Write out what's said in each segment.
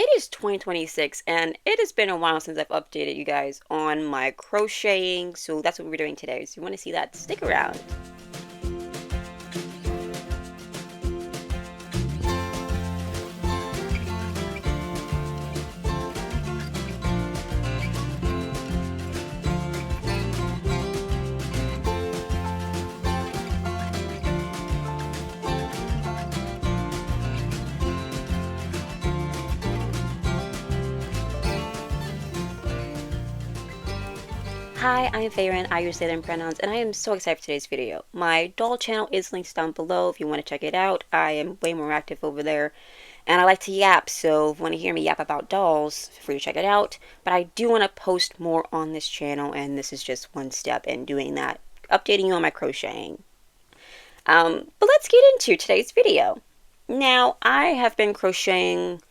It is 2026 and it has been a while since I've updated you guys on my crocheting, so that's what we're doing today. So if you want to see that, stick around. Hi, I'm Farron, I use they them pronouns, and I am so excited for today's video. My doll channel is linked down below if you want to check it out. I am way more active over there, and I like to yap, so if you want to hear me yap about dolls, feel free to check it out. But I do want to post more on this channel, and this is just one step in doing that, updating you on my crocheting. But let's get into today's video. Now, I have been crocheting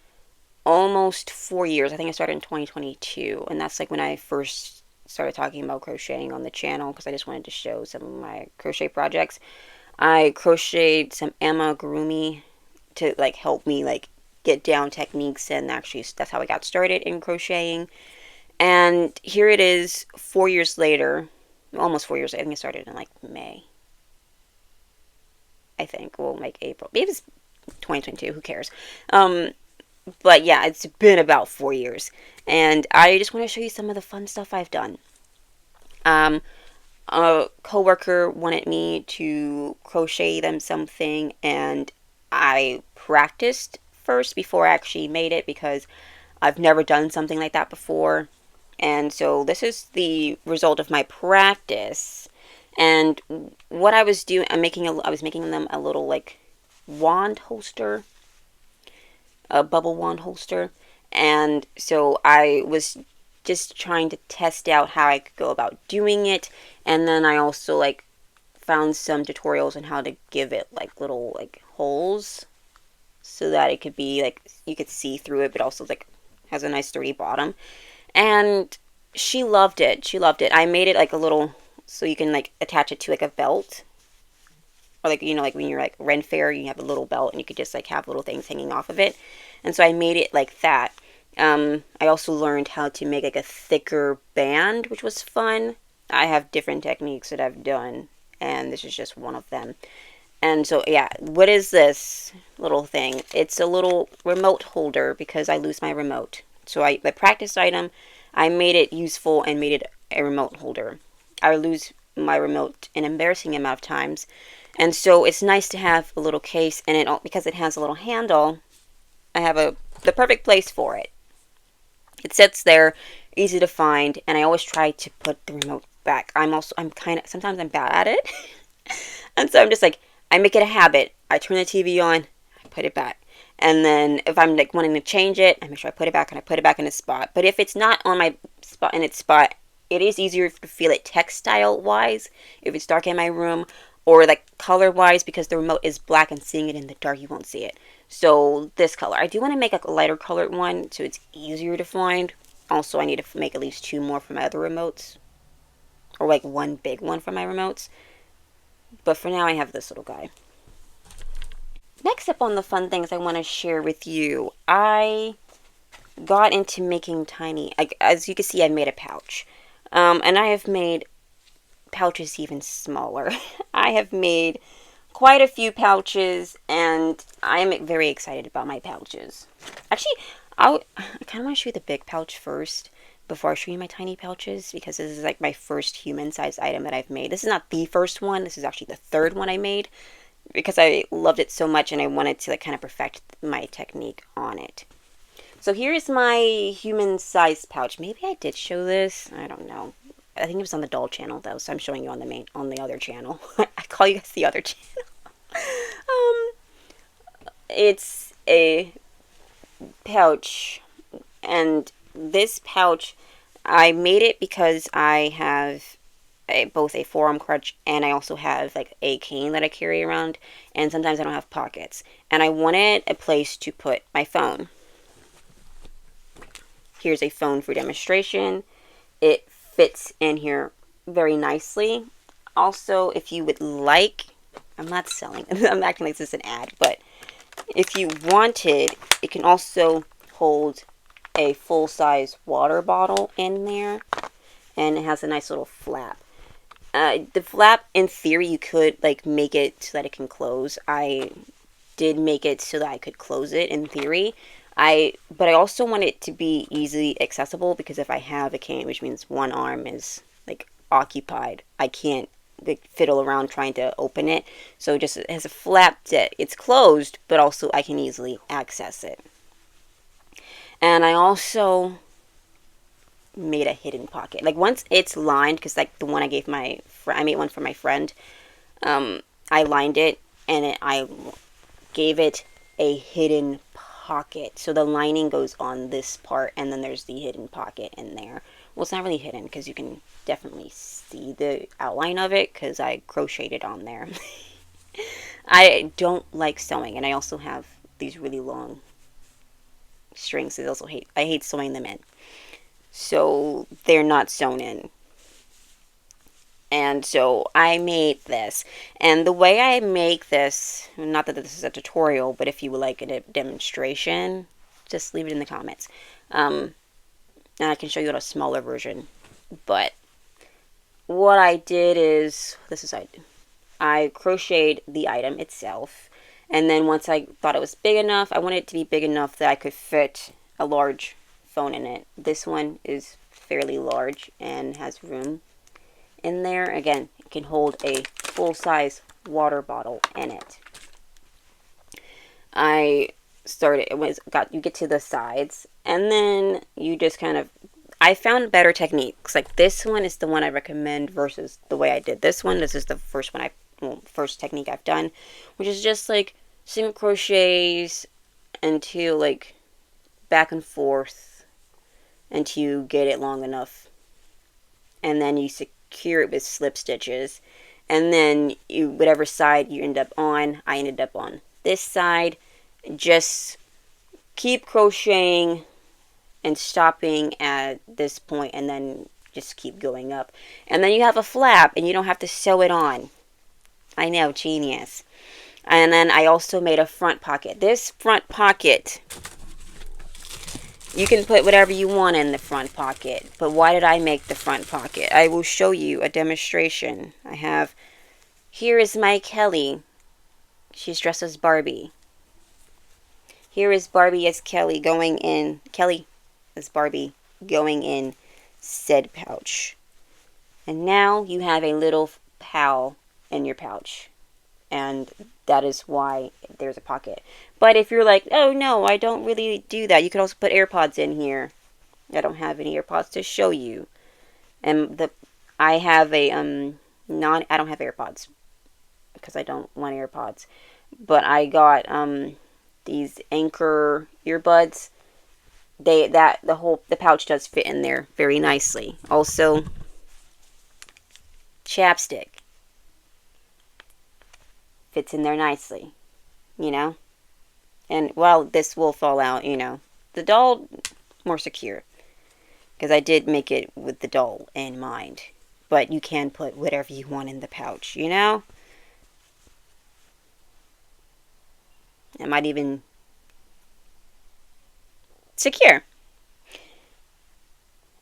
almost 4 years. I think I started in 2022, and that's like when I first started talking about crocheting on the channel because I just wanted to show some of my crochet projects. I crocheted some amigurumi to like help me like get down techniques, and actually that's how I got started in crocheting. And here it is 4 years later, almost 4 years. I think I started in like May. I think well, like April. Maybe it's 2022. Who cares? But yeah, it's been about 4 years, and I just want to show you some of the fun stuff I've done. Um, a coworker wanted me to crochet them something, and I practiced first before I actually made it because I've never done something like that before. And so this is the result of my practice. And what I was doing, I was making them a little like wand holster, a bubble wand holster. And so I was just trying to test out how I could go about doing it. And then I also like found some tutorials on how to give it like little like holes so that it could be like you could see through it, but also like has a nice sturdy bottom. And she loved it. She loved it. I made it like a little so you can like attach it to like a belt, or like like when you're like Ren Fair, you have a little belt and you could just like have little things hanging off of it. And so I made it like that. I also learned how to make like a thicker band, which was fun. I have different techniques that I've done, and this is just one of them. And so yeah, what is this little thing? It's a little remote holder because I lose my remote. So the practice item, I made it useful and made it a remote holder. I lose my remote an embarrassing amount of times, and so it's nice to have a little case, and it because it has a little handle, I have the perfect place for it. It sits there, easy to find, and I always try to put the remote back. I'm kind of, sometimes I'm bad at it, and so I'm just like, I make it a habit. I turn the TV on, I put it back. And then if I'm like wanting to change it, I make sure I put it back and I put it back in its spot. But if it's not on my spot in its spot, it is easier to feel it textile wise if it's dark in my room, or like color wise because the remote is black and seeing it in the dark you won't see it. So this color, I do want to make a lighter colored one so it's easier to find. Also, I need to make at least two more for my other remotes, or like one big one for my remotes. But for now I have this little guy. Next up on the fun things I want to share with you, I got into making tiny, as you can see I made a pouch. And I have made pouches even smaller. I have made quite a few pouches, and I am very excited about my pouches. Actually, I kind of want to show you the big pouch first before I show you my tiny pouches, because this is like my first human-sized item that I've made. This is not the first one. This is actually the third one I made because I loved it so much and I wanted to like kind of perfect my technique on it. So here's my human-sized pouch. Maybe I did show this. I don't know. I think it was on the doll channel though, so I'm showing you on the other channel. I call you guys the other channel. It's a pouch, and this pouch, I made it because I have both a forearm crutch and I also have like a cane that I carry around, and sometimes I don't have pockets, and I wanted a place to put my phone. Here's a phone for demonstration. It fits in here very nicely. Also, if you would like, I'm not selling, I'm acting like this is an ad, but if you wanted, it can also hold a full-size water bottle in there, and it has a nice little flap. The flap, in theory, you could like make it so that it can close. I did make it so that I could close it in theory. But I also want it to be easily accessible, because if I have a cane, which means one arm is like occupied, I can't like fiddle around trying to open it. So it just has a flap that it's closed, but also I can easily access it. And I also made a hidden pocket. Like once it's lined, because like the one I gave my friend, I made one for my friend. I lined it, and I gave it a hidden pocket. So the lining goes on this part, and then there's the hidden pocket in there. Well, it's not really hidden because you can definitely see the outline of it because I crocheted on there. I don't like sewing, and I also have these really long strings. I hate sewing them in. So they're not sewn in. And so I made this. And the way I make this, not that this is a tutorial, but if you would like a demonstration, just leave it in the comments. And I can show you a smaller version. But what I did is, I crocheted the item itself. And then once I thought it was big enough, I wanted it to be big enough that I could fit a large phone in it. This one is fairly large and has room in there. Again, it can hold a full-size water bottle in it. You get to the sides, and then you just kind of, I found better techniques. Like this one is the one I recommend versus the way I did this one. This is the first first technique I've done, which is just like single crochets until like back and forth until you get it long enough, and then you secure it with slip stitches, and then whatever side you end up on, I ended up on this side. Just keep crocheting and stopping at this point, and then just keep going up, and then you have a flap and you don't have to sew it on. I know, genius. And then I also made a front pocket. This front pocket, you can put whatever you want in the front pocket. But why did I make the front pocket? I will show you a demonstration. Here is my Kelly. She's dressed as Barbie. Here is Barbie as Kelly going in. Kelly as Barbie going in said pouch. And now you have a little pal in your pouch. And that is why there's a pocket. But if you're like, oh no, I don't really do that, you could also put AirPods in here. I don't have any AirPods to show you. And I have a I don't have AirPods because I don't want AirPods. But I got these Anchor earbuds. The pouch does fit in there very nicely. Also, chapstick fits in there nicely, you know. And while this will fall out, you know, the doll more secure because I did make it with the doll in mind. But you can put whatever you want in the pouch, you know. It might even secure.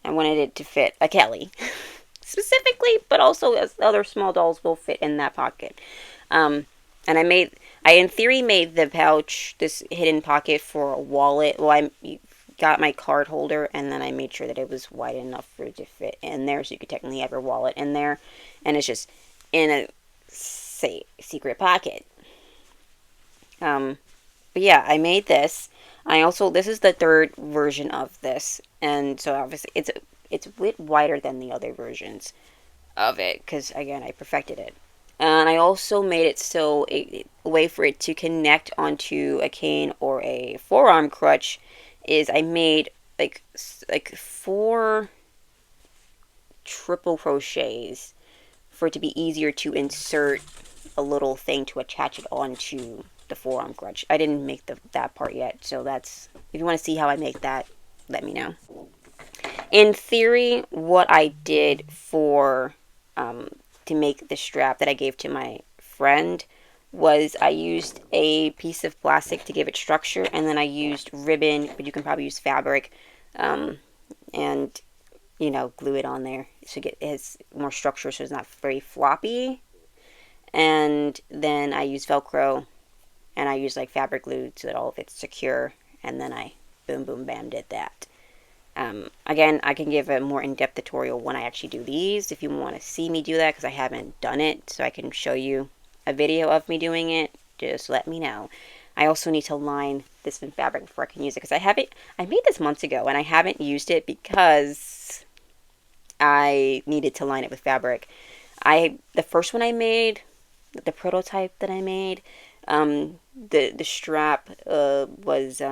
I wanted it to fit a Kelly specifically, but also as other small dolls will fit in that pocket. And I in theory made the pouch, this hidden pocket, for a wallet. Well, I got my card holder, and then I made sure that it was wide enough for it to fit in there, so you could technically have your wallet in there, and it's just in a secret pocket. But yeah, I made this. This is the third version of this, and so obviously it's a bit wider than the other versions of it, because again, I perfected it. And I also made it so a way for it to connect onto a cane or a forearm crutch is I made like 4 triple crochets for it to be easier to insert a little thing to attach it onto the forearm crutch. I didn't make that part yet, so if you want to see how I make that, let me know. In theory, what I did to make the strap that I gave to my friend was I used a piece of plastic to give it structure, and then I used ribbon, but you can probably use fabric, and glue it on there so it has more structure, so it's not very floppy. And then I use Velcro, and I use like fabric glue so that all of it's secure. And then I boom, boom, bam did that. Again, I can give a more in-depth tutorial when I actually do these if you want to see me do that, because I haven't done it, so I can show you a video of me doing it. Just let me know. I also need to line this in fabric before I can use it, because I made this months ago and I haven't used it because I needed to line it with fabric. The first one I made, the prototype that I made, the strap was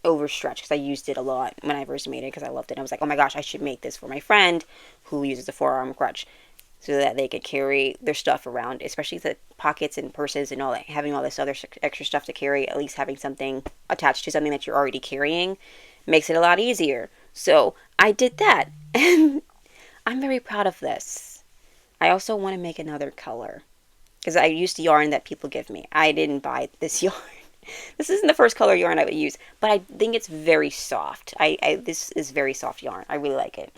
overstretched because I used it a lot when I first made it because I loved it. I was like, oh my gosh, I should make this for my friend who uses a forearm crutch so that they could carry their stuff around, especially the pockets and purses and all that. Having all this other extra stuff to carry, at least having something attached to something that you're already carrying makes it a lot easier. So I did that, and I'm very proud of this. I also want to make another color because I used yarn that people give me. I didn't buy this yarn. This isn't the first color yarn I would use, but I think it's very soft. This is very soft yarn. I really like it.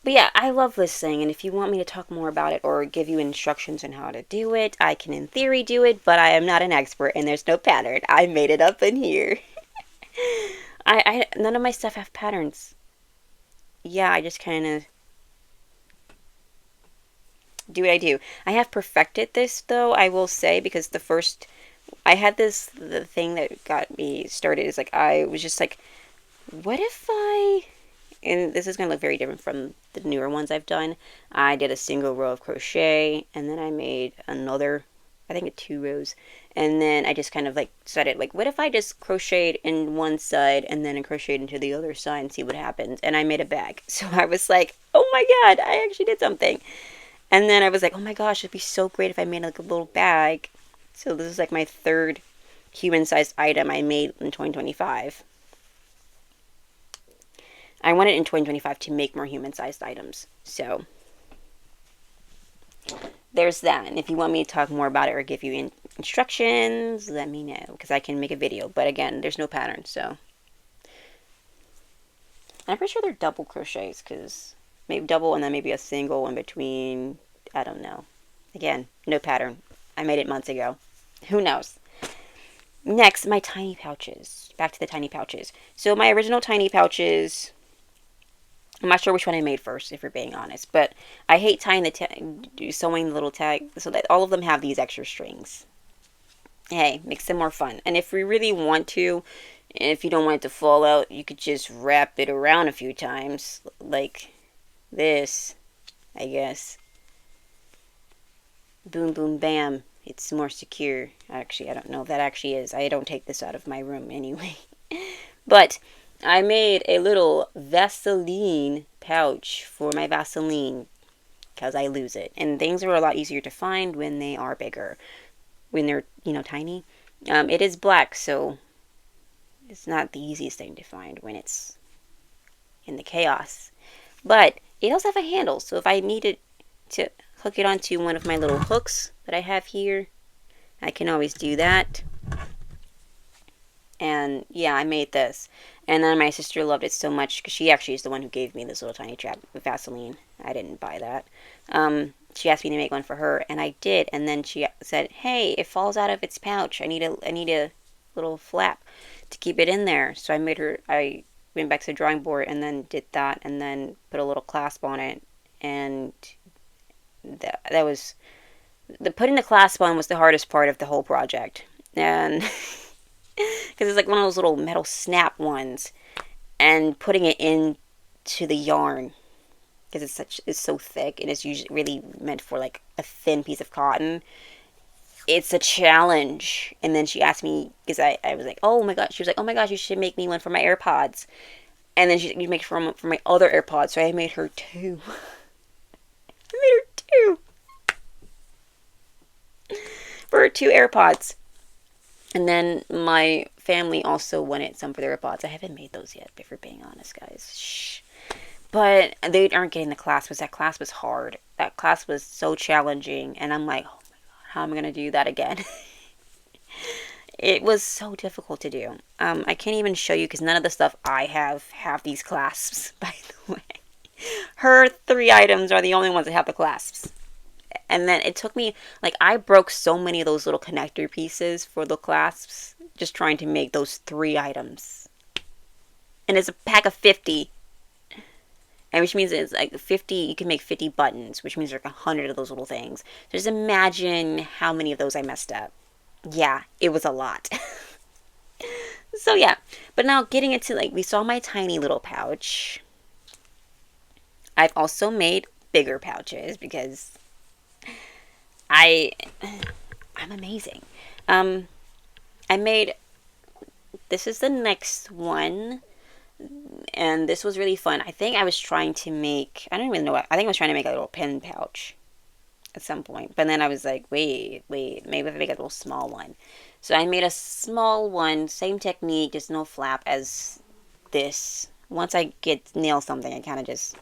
But yeah, I love this thing, and if you want me to talk more about it or give you instructions on how to do it, I can in theory do it, but I am not an expert, and there's no pattern. I made it up in here. None of my stuff have patterns. Yeah, I just kind of do what I do. I have perfected this, though, I will say, because I had the thing that got me started is like, I was just like, what if and this is going to look very different from the newer ones I've done. I did a single row of crochet, and then I made another, I think 2 rows, and then I just kind of like set it like, what if I just crocheted in one side and then I crocheted into the other side and see what happens. And I made a bag. So I was like, oh my god, I actually did something. And then I was like, oh my gosh, it'd be so great if I made like a little bag. So this is like my 3rd human-sized item I made in 2025. I wanted in 2025 to make more human-sized items. So there's that. And if you want me to talk more about it or give you instructions, let me know, because I can make a video. But again, there's no pattern, so. I'm pretty sure they're double crochets, because maybe double and then maybe a single in between. I don't know. Again, no pattern. I made it months ago. Who knows? Next, my tiny pouches. Back to the tiny pouches. So my original tiny pouches, I'm not sure which one I made first, if you're being honest. But I hate sewing the little tag so that all of them have these extra strings. Hey, makes them more fun. And if we really want to, if you don't want it to fall out, you could just wrap it around a few times. Like this, I guess. Boom, boom, bam. It's more secure. Actually, I don't know if that actually is. I don't take this out of my room anyway. But I made a little Vaseline pouch for my Vaseline because I lose it. And things are a lot easier to find when they are bigger. When they're, tiny. It is black, so it's not the easiest thing to find when it's in the chaos. But it does have a handle, so if I needed to hook it onto one of my little hooks that I have here, I can always do that. And yeah, I made this. And then my sister loved it so much because she actually is the one who gave me this little tiny trap with Vaseline. I didn't buy that. She asked me to make one for her, and I did. And then she said, "Hey, it falls out of its pouch. I need a little flap to keep it in there." So I went back to the drawing board and then did that, and then put a little clasp on it. And that was putting the clasp on was the hardest part of the whole project. And because it's like one of those little metal snap ones, and putting it into the yarn because it's so thick and it's usually really meant for like a thin piece of cotton. It's a challenge. And then she asked me because I was like, oh my gosh, she was like, oh my gosh, you should make me one for my AirPods. And then you make for my other AirPods, so I made her 2. I made her 2 for her 2 AirPods. And then my family also wanted some for their AirPods. I haven't made those yet, if we're being honest, guys. Shh. But they aren't getting the clasp because that clasp was hard. That clasp was so challenging. And I'm like, oh my god, how I'm going to do that again. It was so difficult to do. I can't even show you because none of the stuff I have these clasps, by the way. Her 3 items are the only ones that have the clasps. And then it took me, like, I broke so many of those little connector pieces for the clasps just trying to make those 3 items. And it's a pack of 50. And which means it's like 50, you can make 50 buttons, which means there's like 100 of those little things. So just imagine how many of those I messed up. Yeah, it was a lot. So yeah, but now getting into, like, we saw my tiny little pouch. I've also made bigger pouches because I'm amazing. I made, this is the next one, and this was really fun. I think I was trying to make, I don't even know what, I think I was trying to make a little pen pouch at some point, but then I was like, wait, maybe if I make a little small one. So I made a small one, same technique, just no flap as this. Once I nail something, I kind of just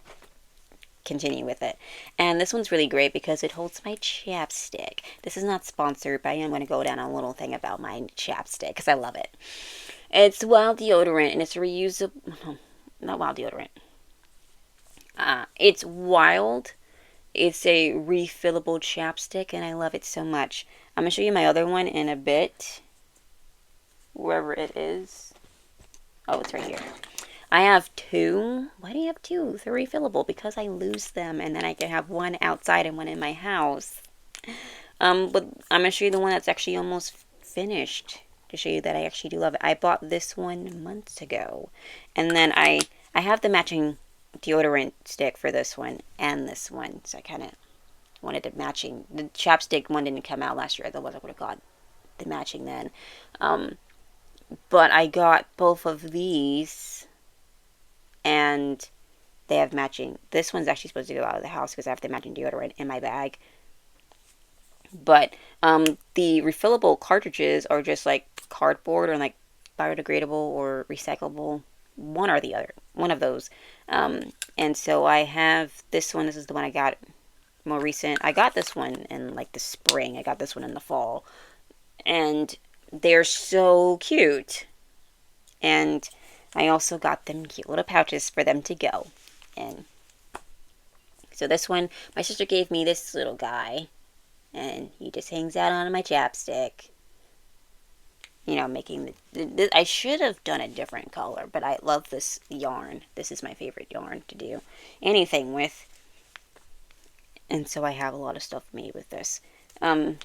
continue with it. And this one's really great because it holds my chapstick. This is not sponsored, but I am going to go down a little thing about my chapstick because I love it. It's wild deodorant, and it's reusable. No, not wild deodorant. It's wild. It's a refillable chapstick, and I love it so much. I'm going to show you my other one in a bit. Wherever it is. Oh, it's right here. I have 2. Why do you have 2? They're refillable because I lose them, and then I can have one outside and one in my house. But I'm going to show you the one that's actually almost finished to show you that I actually do love it. I bought this one months ago, and then I have the matching deodorant stick for this one and this one, so I kind of wanted it matching. The chapstick one didn't come out last year, otherwise I would have got the matching then. But I got both of these, and they have matching. This one's actually supposed to go out of the house because I have the matching deodorant in my bag. But the refillable cartridges are just like cardboard or like biodegradable or recyclable, one or the other, one of those. And so I have this one. This is the one I got more recent. I got this one in like the spring. I got this one in the fall, and they're so cute. And I also got them cute little pouches for them to go in. So this one, my sister gave me this little guy, and he just hangs out on my chapstick. You know, making I should have done a different color, but I love this yarn. This is my favorite yarn to do anything with. And so I have a lot of stuff made with this. And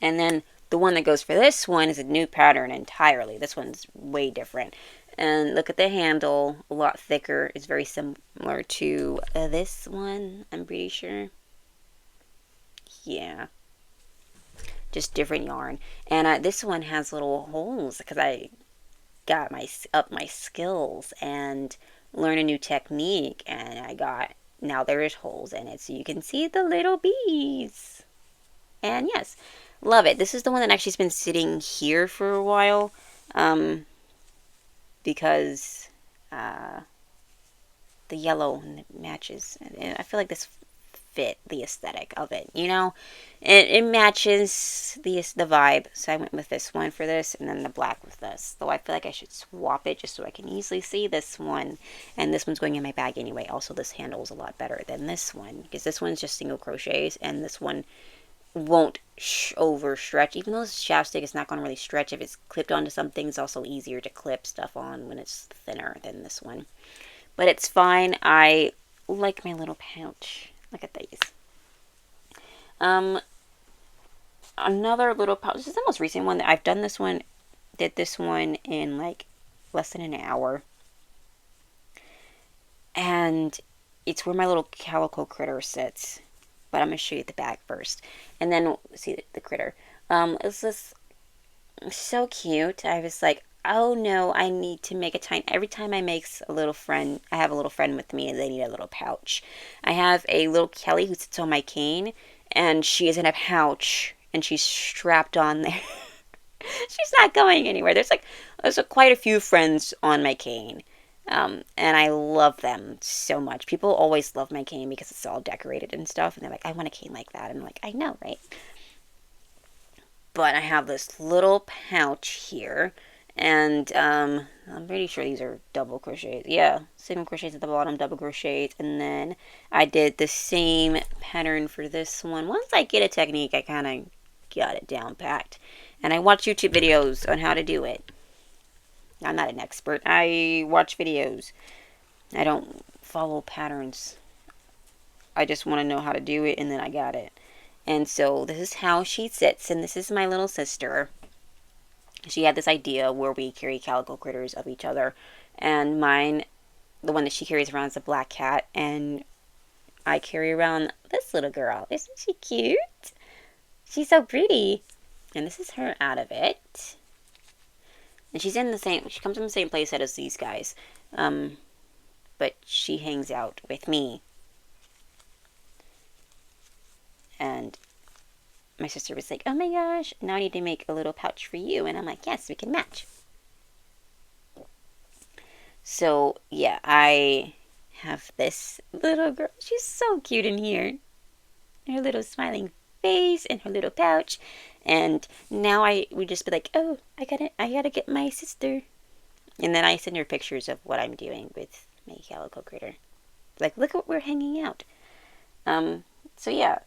then the one that goes for this one is a new pattern entirely. This one's way different. And look at the handle, a lot thicker. It's very similar to this one, I'm pretty sure. Yeah. Just different yarn. And this one has little holes because I got up my skills and learn a new technique. And I got, now there's holes in it so you can see the little bees. And yes, love it. This is the one that actually has been sitting here for a while. Because the yellow matches. I feel like this fit the aesthetic of it, you know? It matches the vibe. So I went with this one for this, and then the black with this. Though I feel like I should swap it just so I can easily see this one. And this one's going in my bag anyway. Also, this handle is a lot better than this one, because this one's just single crochets, and this one won't overstretch. Even though this chapstick is not going to really stretch if it's clipped onto something, it's also easier to clip stuff on when it's thinner than this one. But it's fine. I like my little pouch. Look at these. Another little pouch. This is the most recent one that I've done. This one, did this one in like less than an hour. And it's where my little calico critter sits. But I'm going to show you the bag first. And then see the critter. It's this so cute. I was like, oh no, I need to make a tiny. Every time I make a little friend, I have a little friend with me and they need a little pouch. I have a little Kelly who sits on my cane, and she is in a pouch and she's strapped on there. She's not going anywhere. There's quite a few friends on my cane. And I love them so much. People always love my cane because it's all decorated and stuff. And they're like, I want a cane like that. And I'm like, I know, right? but I have this little pouch here, and I'm pretty sure these are double crochets. Yeah, single crochets at the bottom, double crochets, and then I did the same pattern for this one. Once I get a technique, I kind of got it down packed, and I watch YouTube videos on how to do it. I'm not an expert. I watch videos. I don't follow patterns. I just want to know how to do it, and then I got it. And so this is how she sits, and this is my little sister. She had this idea where we carry calico critters of each other, and mine, the one that she carries around, is a black cat, and I carry around this little girl. Isn't she cute? She's so pretty. And this is her out of it. And she comes from the same playset as these guys. But she hangs out with me. And my sister was like, oh my gosh, now I need to make a little pouch for you. And I'm like, yes, we can match. So, yeah, I have this little girl. She's so cute in here. Her little smiling face and her little pouch. And now I would just be like, oh, I gotta get my sister. And then I send her pictures of what I'm doing with my calico critter. Like, look what we're hanging out. So yeah,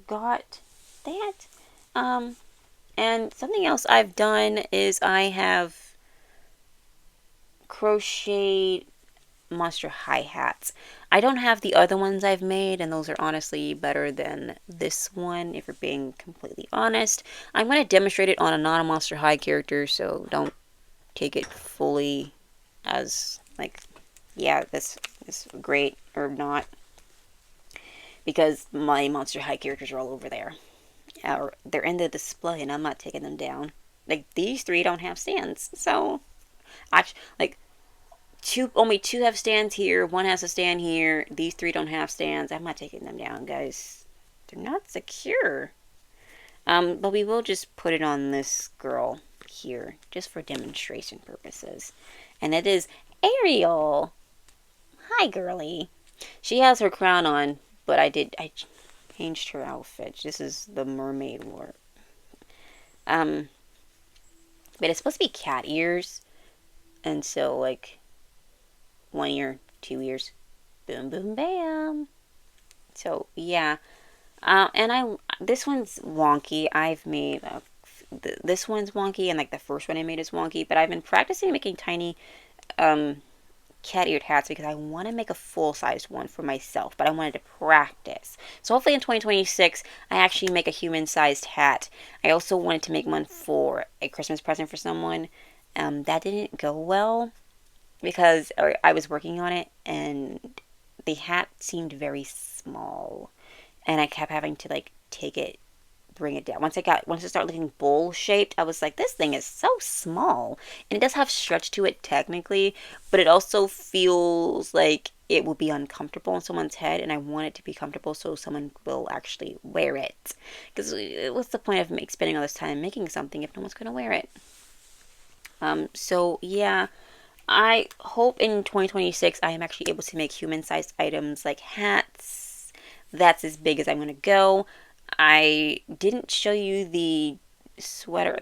got that. And something else I've done is I have crocheted Monster hi-hats. I don't have the other ones I've made, and those are honestly better than this one, if we're being completely honest. I'm going to demonstrate it on a non-Monster High character, so don't take it fully as, like, yeah, this is great or not. Because my Monster High characters are all over there. They're in the display, and I'm not taking them down. Like, these three don't have stands, so... Actually, like, only two have stands here. One has a stand here. These three don't have stands. I'm not taking them down, guys. They're not secure. But we will just put it on this girl here, just for demonstration purposes. And it is Ariel. Hi, girly. She has her crown on, but I changed her outfit. This is the mermaid look. But it's supposed to be cat ears. And so, like, 1 ear, 2 ears, boom, boom, bam. So, yeah. And this one's wonky. I've made, this one's wonky, and, like, the first one I made is wonky. But I've been practicing making tiny, cat-eared hats because I want to make a full-sized one for myself, but I wanted to practice. So hopefully in 2026, I actually make a human-sized hat. I also wanted to make one for a Christmas present for someone. That didn't go well because I was working on it, and the hat seemed very small, and I kept having to, like, take it, bring it down. Once it started looking bowl shaped, I was like, this thing is so small. And it does have stretch to it technically, but it also feels like it will be uncomfortable on someone's head, and I want it to be comfortable so someone will actually wear it. Because what's the point of spending all this time making something if no one's going to wear it? So yeah, I hope in 2026 I am actually able to make human-sized items like hats. That's as big as I'm going to go. I didn't show you the sweater.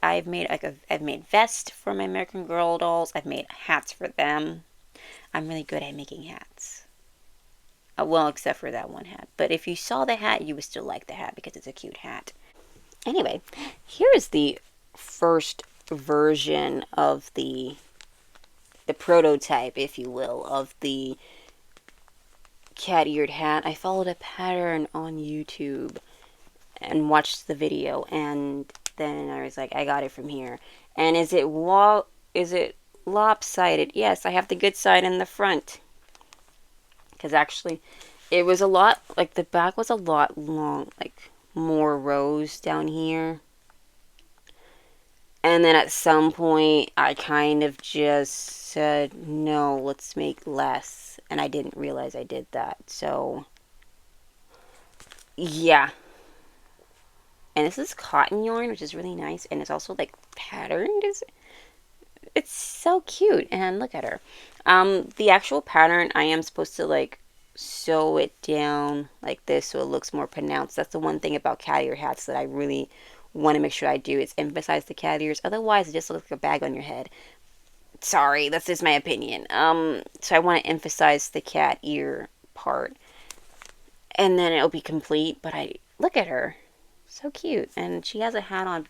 I've made I've made vests for my American Girl dolls. I've made hats for them. I'm really good at making hats. Well, except for that one hat. But if you saw the hat, you would still like the hat because it's a cute hat. Anyway, here's the first version of the prototype, if you will, of the cat-eared hat. I followed a pattern on YouTube and watched the video, and then I was like, I got it from here. And is it lopsided? Yes, I have the good side in the front. Because actually, it was a lot, like, the back was a lot long, like, more rows down here. And then at some point, I kind of just said, no, let's make less. And I didn't realize I did that. So, yeah. And this is cotton yarn, which is really nice. And it's also, like, patterned. It's so cute. And look at her. The actual pattern, I am supposed to, like, sew it down like this so it looks more pronounced. That's the one thing about cat ear hats that I really want to make sure I do is emphasize the cat ears. Otherwise, it just looks like a bag on your head. Sorry, that's just my opinion. So I want to emphasize the cat ear part, and then it'll be complete. But I look at her, so cute, and she has a hat on.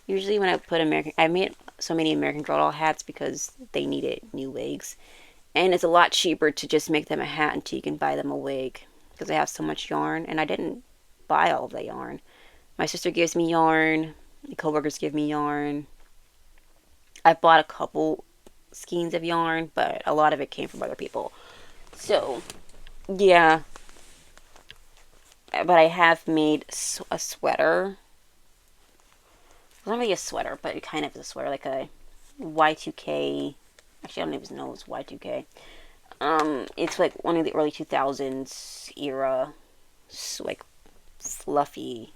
Usually, when I put I made so many American Girl doll hats because they needed new wigs, and it's a lot cheaper to just make them a hat until you can buy them a wig because they have so much yarn. And I didn't buy all of the yarn. My sister gives me yarn. My coworkers give me yarn. I bought a couple skeins of yarn, but a lot of it came from other people. So, yeah. But I have made a sweater. It's not really a sweater, but it kind of is a sweater, like a Y2K. Actually, I don't even know if it's Y2K. It's like one of the early 2000s era, like fluffy,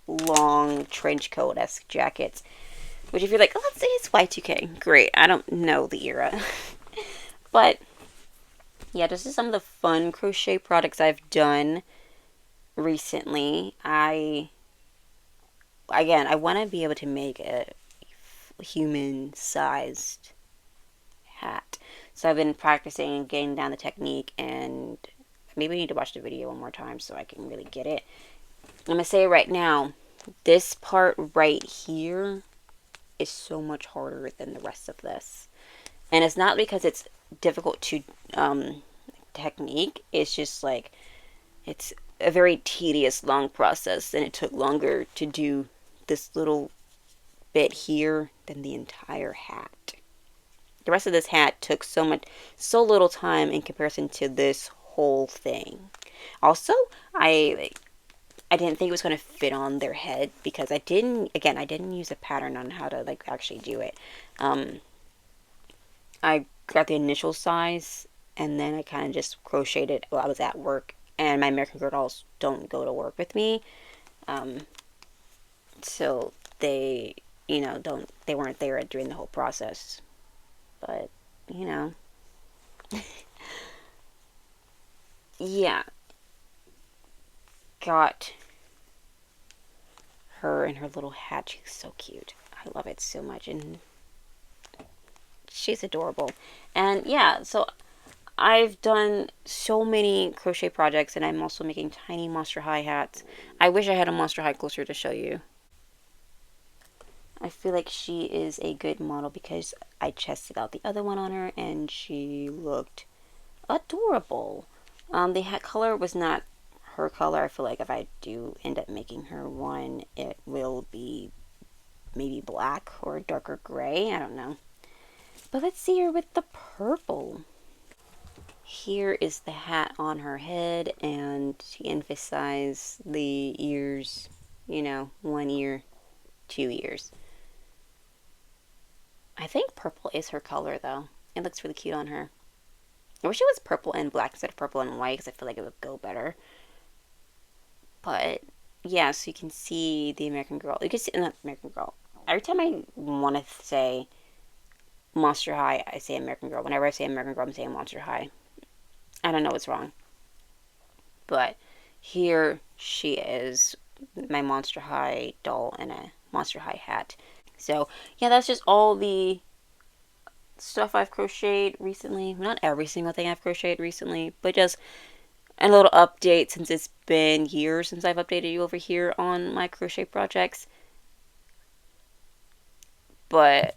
long trench coat-esque jackets. Which, if you're like, oh, let's say it's Y2K, great. I don't know the era. But, yeah, this is some of the fun crochet products I've done recently. I want to be able to make a human-sized hat. So I've been practicing and getting down the technique, and maybe I need to watch the video one more time so I can really get it. I'm going to say it right now. This part right here is so much harder than the rest of this. And it's not because it's difficult to technique. It's just like it's a very tedious, long process, and it took longer to do this little bit here than the entire hat. The rest of this hat took so little time in comparison to this whole thing. Also, I didn't think it was going to fit on their head because I didn't use a pattern on how to like actually do it. I got the initial size and then I kind of just crocheted it while I was at work, and my American Girl dolls don't go to work with me. So they, they weren't there during the whole process. But, yeah. Got her in her little hat. She's so cute. I love it so much, and she's adorable. And yeah, so I've done so many crochet projects, and I'm also making tiny Monster High hats. I wish I had a Monster High closer to show you. I feel like she is a good model because I tested out the other one on her, and she looked adorable. The hat color was not her color. I feel like if I do end up making her one, it will be maybe black or darker gray. I don't know. But let's see her with the purple. Here is the hat on her head, and she emphasized the ears, 1 ear, 2 ears. I think purple is her color, though. It looks really cute on her. I wish it was purple and black instead of purple and white, because I feel like it would go better. But, yeah, so you can see the American Girl. You can see, not American Girl. Every time I want to say Monster High, I say American Girl. Whenever I say American Girl, I'm saying Monster High. I don't know what's wrong. But here she is, my Monster High doll in a Monster High hat. So, yeah, that's just all the stuff I've crocheted recently. Not every single thing I've crocheted recently, but just a little update since it's been years since I've updated you over here on my crochet projects. But